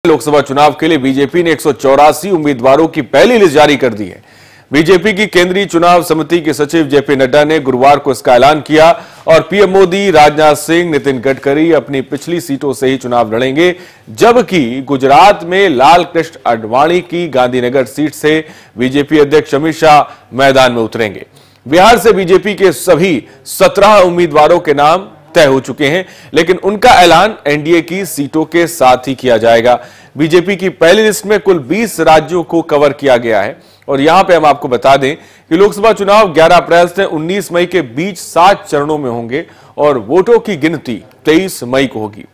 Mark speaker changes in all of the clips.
Speaker 1: लोकसभा चुनाव के लिए बीजेपी ने 184 उम्मीदवारों की पहली लिस्ट जारी कर दी है। बीजेपी की केंद्रीय चुनाव समिति के सचिव जेपी नड्डा ने गुरुवार को इसका ऐलान किया और पीएम मोदी, राजनाथ सिंह, नितिन गडकरी अपनी पिछली सीटों से ही चुनाव लड़ेंगे, जबकि गुजरात में लाल कृष्ण आडवाणी की गांधीनगर सीट से बीजेपी अध्यक्ष अमित शाह मैदान में उतरेंगे। बिहार से बीजेपी के सभी 17 उम्मीदवारों के नाम तय हो चुके हैं, लेकिन उनका ऐलान एनडीए की सीटों के साथ ही किया जाएगा। बीजेपी की पहली लिस्ट में कुल 20 राज्यों को कवर किया गया है और यहां पे हम आपको बता दें कि लोकसभा चुनाव 11 अप्रैल से 19 मई के बीच 7 चरणों में होंगे और वोटों की गिनती 23 मई को होगी।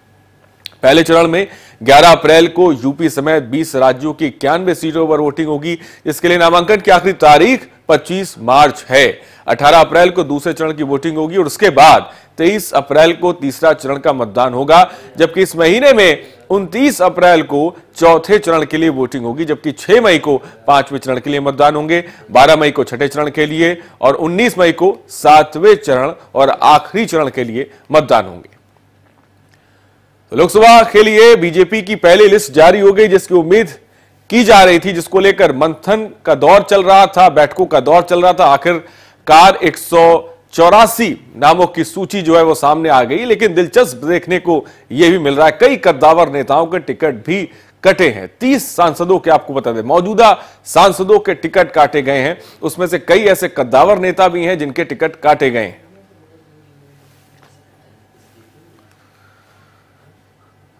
Speaker 1: पहले चरण में 11 अप्रैल को यूपी समेत 20 राज्यों की 91 सीटों पर वोटिंग होगी। इसके लिए नामांकन की आखिरी तारीख 25 मार्च है। 18 अप्रैल को दूसरे चरण की वोटिंग होगी और उसके बाद 23 अप्रैल को तीसरा चरण का मतदान होगा, जबकि इस महीने में 29 अप्रैल को चौथे चरण के लिए वोटिंग होगी, जबकि 6 मई को 5वें चरण के लिए मतदान होंगे, 12 मई को छठे चरण के लिए और 19 मई को 7वें चरण और आखिरी चरण के लिए मतदान होंगे। तो लोकसभा के लिए बीजेपी की पहली लिस्ट जारी हो गई, जिसकी उम्मीद की जा रही थी, जिसको लेकर मंथन का दौर चल रहा था, बैठकों का दौर चल रहा था। आखिरकार 184 नामों की सूची जो है वो सामने आ गई, लेकिन दिलचस्प देखने को यह भी मिल रहा है कई कद्दावर नेताओं के टिकट भी कटे हैं। 30 सांसदों के, आपको बता दें, मौजूदा सांसदों के टिकट काटे गए हैं। उसमें से कई ऐसे कद्दावर नेता भी हैं जिनके टिकट काटे गए हैं।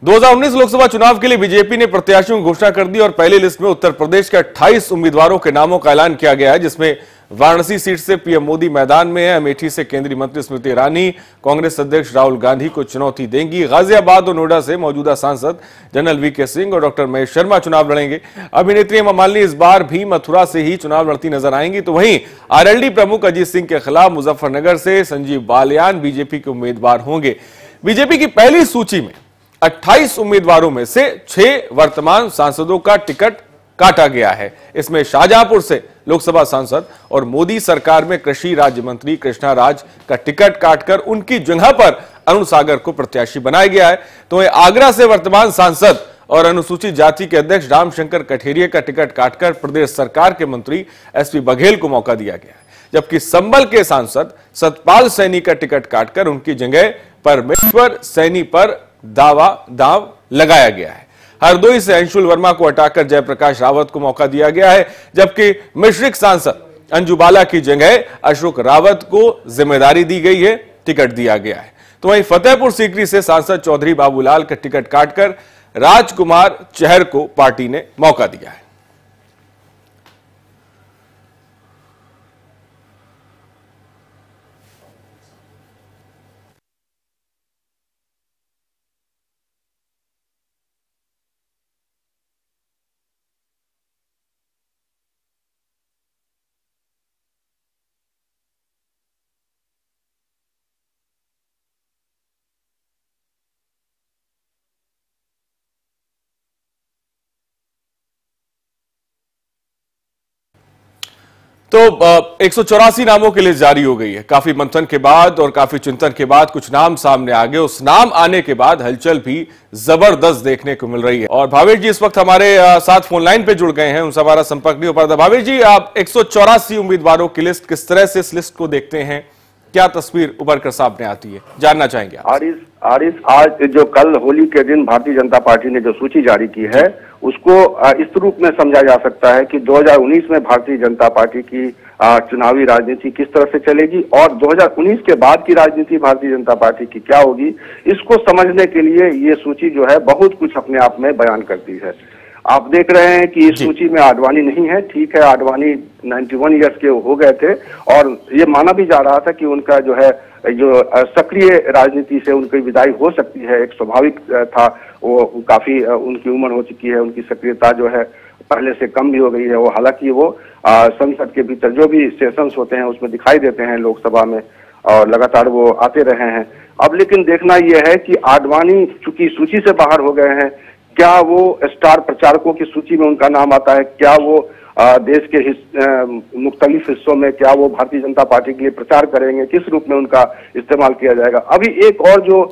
Speaker 1: 2019 लोकसभा चुनाव के लिए बीजेपी ने प्रत्याशियों की घोषणा कर दी और पहली लिस्ट में उत्तर प्रदेश के 28 उम्मीदवारों के नामों का ऐलान किया गया है, जिसमें वाराणसी सीट से पीएम मोदी मैदान में है। अमेठी से केंद्रीय मंत्री स्मृति ईरानी कांग्रेस अध्यक्ष राहुल गांधी को चुनौती देंगी। गाजियाबाद और नोएडा से मौजूदा सांसद जनरल वीके सिंह और डॉक्टर महेश शर्मा चुनाव लड़ेंगे। अभिनेत्री हेमा मालिनी इस बार भी मथुरा से ही चुनाव लड़ती नजर आएंगी। तो वहीं आरएलडी प्रमुख अजीत सिंह के खिलाफ मुजफ्फरनगर से संजीव बालियान बीजेपी के उम्मीदवार होंगे। बीजेपी की पहली सूची में 28 उम्मीदवारों में से 6 वर्तमान सांसदों का टिकट काटा गया है। इसमें शाहजहांपुर से लोकसभा सांसद और मोदी सरकार में कृषि राज्य मंत्री कृष्णा राज का टिकट काटकर उनकी जगह पर अरुण सागर को प्रत्याशी बनाया गया है। तो आगरा से वर्तमान सांसद और अनुसूचित जाति के अध्यक्ष रामशंकर कठेरिया का टिकट काटकर प्रदेश सरकार के मंत्री एसपी बघेल को मौका दिया गया है, जबकि संभल के सांसद सतपाल सैनी का टिकट काटकर उनकी जगह परमेश्वर सैनी पर दाव लगाया गया है। हरदोई से अंशुल वर्मा को हटाकर जयप्रकाश रावत को मौका दिया गया है, जबकि मिश्रिक सांसद अंजू बाला की जगह अशोक रावत को जिम्मेदारी दी गई है, टिकट दिया गया है। तो वहीं फतेहपुर सीकरी से सांसद चौधरी बाबूलाल का टिकट काटकर राजकुमार चहर को पार्टी ने मौका दिया है। तो 184 नामों की लिस्ट जारी हो गई है। काफी मंथन के बाद और काफी चिंतन के बाद कुछ नाम सामने आ गए। उस नाम आने के बाद हलचल भी जबरदस्त देखने को मिल रही है। और भावेश जी इस वक्त हमारे साथ फोन लाइन पे जुड़ गए हैं, उनसे हमारा संपर्क नहीं हो पा रहा। भावेश जी, आप 184 उम्मीदवारों की लिस्ट, किस तरह से इस लिस्ट को देखते हैं, क्या तस्वीर उभर कर सामने आती है, जानना चाहेंगे आप।
Speaker 2: आरिस, आज जो कल होली के दिन भारतीय जनता पार्टी ने जो सूची जारी की है, उसको इस रूप में समझा जा सकता है कि 2019 में भारतीय जनता पार्टी की चुनावी राजनीति किस तरह से चलेगी और 2019 के बाद की राजनीति भारतीय जनता पार्टी की क्या होगी, इसको समझने के लिए ये सूची जो है बहुत कुछ अपने आप में बयान करती है। आप देख रहे हैं कि इस सूची में आडवाणी नहीं है। ठीक है, आडवाणी 91 ईयर्स के हो गए थे और ये माना भी जा रहा था कि उनका जो है जो सक्रिय राजनीति से उनकी विदाई हो सकती है, एक स्वाभाविक था। वो काफी उनकी उम्र हो चुकी है, उनकी सक्रियता जो है पहले से कम भी हो गई है। वो हालांकि वो संसद के भीतर जो भी सेशंस होते हैं उसमें दिखाई देते हैं लोकसभा में और लगातार वो आते रहे हैं। अब लेकिन देखना यह है कि आडवाणी चूंकि सूची से बाहर हो गए हैं, क्या वो स्टार प्रचारकों की सूची में उनका नाम आता है, क्या वो देश के मुख्तलिफ हिस्सों में क्या वो भारतीय जनता पार्टी के लिए प्रचार करेंगे, किस रूप में उनका इस्तेमाल किया जाएगा। अभी एक और जो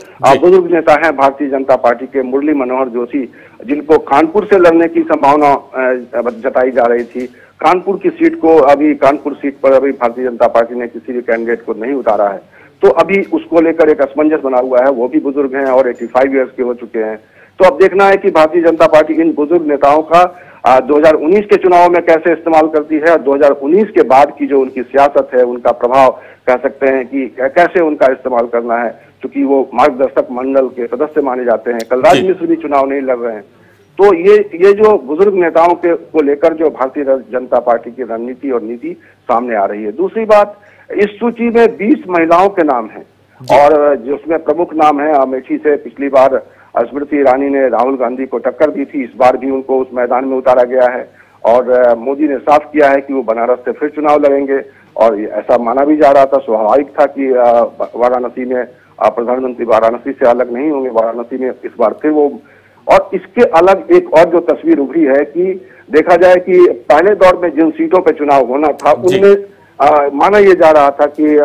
Speaker 2: बुजुर्ग नेता हैं भारतीय जनता पार्टी के, मुरली मनोहर जोशी, जिनको कानपुर से लड़ने की संभावना जताई जा रही थी, कानपुर की सीट को अभी कानपुर सीट पर अभी भारतीय जनता पार्टी ने किसी भी कैंडिडेट को नहीं उतारा है, तो अभी उसको लेकर एक असमंजस बना हुआ है। वो भी बुजुर्ग हैं और 85 ईयर्स के हो चुके हैं। तो अब देखना है कि भारतीय जनता पार्टी इन बुजुर्ग नेताओं का 2019 के चुनाव में कैसे इस्तेमाल करती है और 2019 के बाद की जो उनकी सियासत है, उनका प्रभाव कह सकते हैं कि कैसे उनका इस्तेमाल करना है, क्योंकि वो मार्गदर्शक मंडल के सदस्य माने जाते हैं। कलराज मिश्र भी चुनाव नहीं लड़ रहे हैं। तो ये जो बुजुर्ग नेताओं के को लेकर जो भारतीय जनता पार्टी की रणनीति और नीति सामने आ रही है। दूसरी बात, इस सूची में 20 महिलाओं के नाम हैं और जिसमें प्रमुख नाम है अमेठी से पिछली बार स्मृति ईरानी ने राहुल गांधी को टक्कर दी थी, इस बार भी उनको उस मैदान में उतारा गया है और मोदी ने साफ किया है कि वो बनारस से फिर चुनाव लड़ेंगे और ऐसा माना भी जा रहा था, स्वाभाविक था कि वाराणसी में प्रधानमंत्री वाराणसी से अलग नहीं होंगे, वाराणसी में इस बार फिर वो। और इसके अलग एक और जो तस्वीर उभरी है कि देखा जाए कि पहले दौर में जिन सीटों पर चुनाव होना था उनमें माना यह जा रहा था कि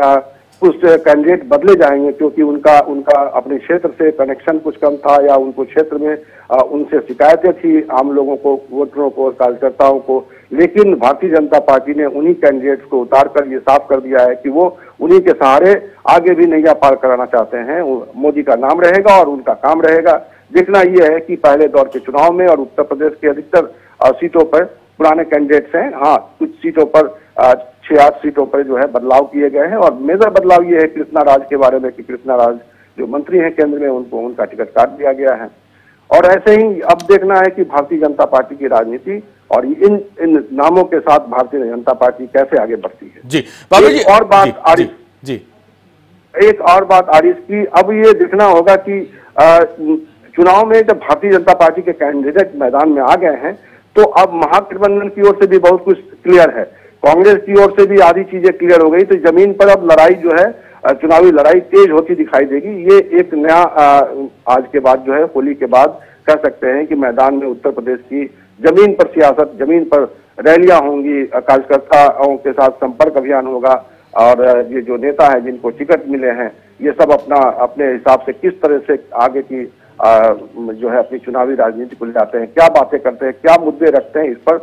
Speaker 2: कुछ कैंडिडेट बदले जाएंगे क्योंकि उनका अपने क्षेत्र से कनेक्शन कुछ कम था या उनको क्षेत्र में उनसे शिकायतें थी आम लोगों को, वोटरों को, कार्यकर्ताओं को। लेकिन भारतीय जनता पार्टी ने उन्हीं कैंडिडेट्स को उतारकर ये साफ कर दिया है कि वो उन्हीं के सहारे आगे भी नैया पार कराना चाहते हैं। मोदी का नाम रहेगा और उनका काम रहेगा। देखना यह है कि पहले दौर के चुनाव में और उत्तर प्रदेश के अधिकतर सीटों पर पुराने कैंडिडेट्स हैं। हाँ, कुछ सीटों पर 6-8 सीटों पर जो है बदलाव किए गए हैं और मेजर बदलाव ये है कृष्णा राज के बारे में कि कृष्णा राज जो मंत्री हैं केंद्र में, उनको उनका टिकट काट दिया गया है। और ऐसे ही अब देखना है कि भारतीय जनता पार्टी की राजनीति और इन नामों के साथ भारतीय जनता पार्टी कैसे आगे बढ़ती है।
Speaker 1: जी,
Speaker 2: एक और बात आरिफ की, अब ये देखना होगा कि चुनाव में जब भारतीय जनता पार्टी के कैंडिडेट मैदान में आ गए हैं तो अब महागठबंधन की ओर से भी बहुत कुछ क्लियर है, कांग्रेस की ओर से भी आधी चीजें क्लियर हो गई। तो जमीन पर अब लड़ाई जो है, चुनावी लड़ाई तेज होती दिखाई देगी। ये एक नया आज के बाद जो है, होली के बाद कह सकते हैं कि मैदान में उत्तर प्रदेश की जमीन पर सियासत, जमीन पर रैलियां होंगी, कार्यकर्ताओं के साथ संपर्क अभियान होगा और ये जो नेता है जिनको टिकट मिले हैं ये सब अपने हिसाब से किस तरह से आगे की जो है अपनी चुनावी राजनीति को ले जाते हैं, क्या बातें करते हैं, क्या मुद्दे रखते हैं, इस पर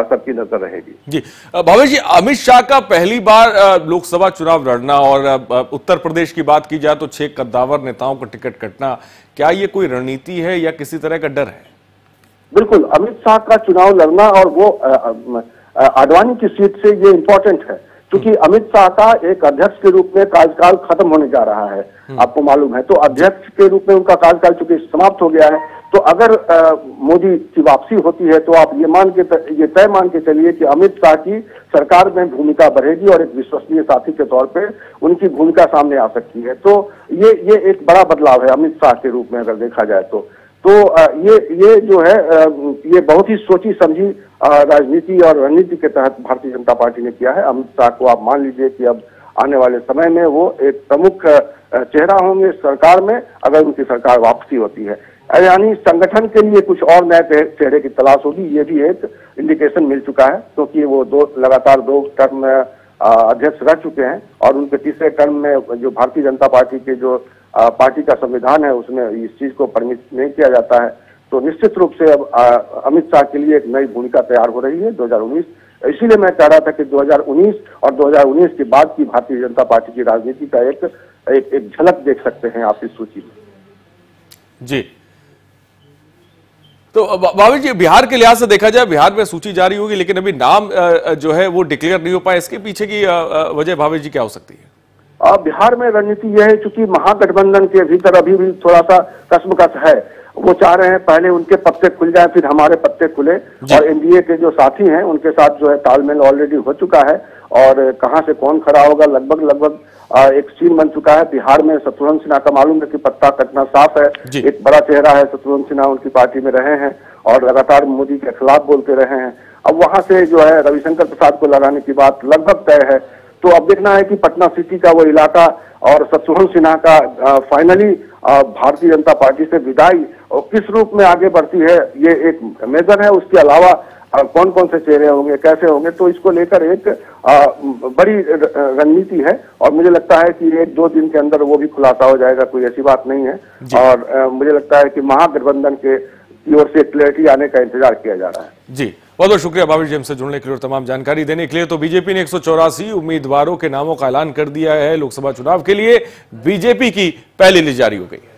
Speaker 2: सबकी नजर रहेगी। जी
Speaker 1: भावेश जी, अमित शाह का पहली बार लोकसभा चुनाव लड़ना और उत्तर प्रदेश की बात की जाए तो 6 कद्दावर नेताओं को टिकट कटना, क्या ये कोई रणनीति है या किसी तरह का डर है?
Speaker 2: बिल्कुल, अमित शाह का चुनाव लड़ना और वो आडवाणी की सीट से ये इंपॉर्टेंट है क्योंकि अमित शाह का एक अध्यक्ष के रूप में कार्यकाल खत्म होने जा रहा है, आपको मालूम है। तो अध्यक्ष के रूप में उनका कार्यकाल चूंकि समाप्त हो गया है, तो अगर मोदी की वापसी होती है तो आप ये तय मान के चलिए कि अमित शाह की सरकार में भूमिका बढ़ेगी और एक विश्वसनीय साथी के तौर पे उनकी भूमिका सामने आ सकती है। तो ये एक बड़ा बदलाव है अमित शाह के रूप में अगर देखा जाए तो ये जो है ये बहुत ही सोची समझी राजनीति और रणनीति के तहत भारतीय जनता पार्टी ने किया है। अमित शाह को आप मान लीजिए कि अब आने वाले समय में वो एक प्रमुख चेहरा होंगे सरकार में अगर उनकी सरकार वापसी होती है, यानी संगठन के लिए कुछ और नए चेहरे की तलाश होगी। ये भी एक इंडिकेशन मिल चुका है क्योंकि वो लगातार 2 टर्म में अध्यक्ष रह चुके हैं और उनके तीसरे टर्म में जो भारतीय जनता पार्टी के जो पार्टी का संविधान है उसमें इस चीज को परमिट नहीं किया जाता है। तो निश्चित रूप से अब अमित शाह के लिए एक नई भूमिका तैयार हो रही है 2019। इसीलिए मैं कह रहा था कि 2019 और 2019 के बाद की भारतीय जनता पार्टी की राजनीति का एक झलक देख सकते हैं आप इस सूची में।
Speaker 1: जी, तो भावेश जी, बिहार के लिहाज से देखा जाए, बिहार में सूची जारी होगी लेकिन अभी नाम जो है वो डिक्लेयर नहीं हो पाया, इसके पीछे की वजह भावेश जी क्या हो सकती है?
Speaker 2: बिहार में रणनीति यह है क्योंकि महागठबंधन के भीतर अभी भी थोड़ा सा कसमकस है। वो चाह रहे हैं पहले उनके पत्ते खुल जाए फिर हमारे पत्ते खुले और एनडीए के जो साथी हैं उनके साथ जो है तालमेल ऑलरेडी हो चुका है और कहां से कौन खड़ा होगा लगभग एक सीन बन चुका है। बिहार में शत्रुघ्न सिन्हा का मालूम है कि पत्ता कटना साफ है, एक बड़ा चेहरा है शत्रुघ्न सिन्हा, उनकी पार्टी में रहे हैं और लगातार मोदी के खिलाफ बोलते रहे हैं। अब वहां से जो है रविशंकर प्रसाद को लगाने की बात लगभग तय है। तो अब देखना है कि पटना सिटी का वो इलाका और शत्रुघ्न सिन्हा का फाइनली भारतीय जनता पार्टी से विदाई और किस रूप में आगे बढ़ती है, ये एक मेजर है। उसके अलावा कौन कौन से चेहरे होंगे, कैसे होंगे, तो इसको लेकर एक बड़ी रणनीति है और मुझे लगता है कि 1-2 दिन के अंदर वो भी खुलासा हो जाएगा, कोई ऐसी बात नहीं है। और मुझे लगता है कि महागठबंधन के की ओर से क्लैरिटी आने का इंतजार किया जा रहा है।
Speaker 1: जी, बहुत बहुत शुक्रिया भावेश जी हमसे जुड़ने के लिए और तमाम जानकारी देने के लिए। तो बीजेपी ने 184 उम्मीदवारों के नामों का ऐलान कर दिया है लोकसभा चुनाव के लिए। बीजेपी की पहली लिस्ट जारी हो गई है।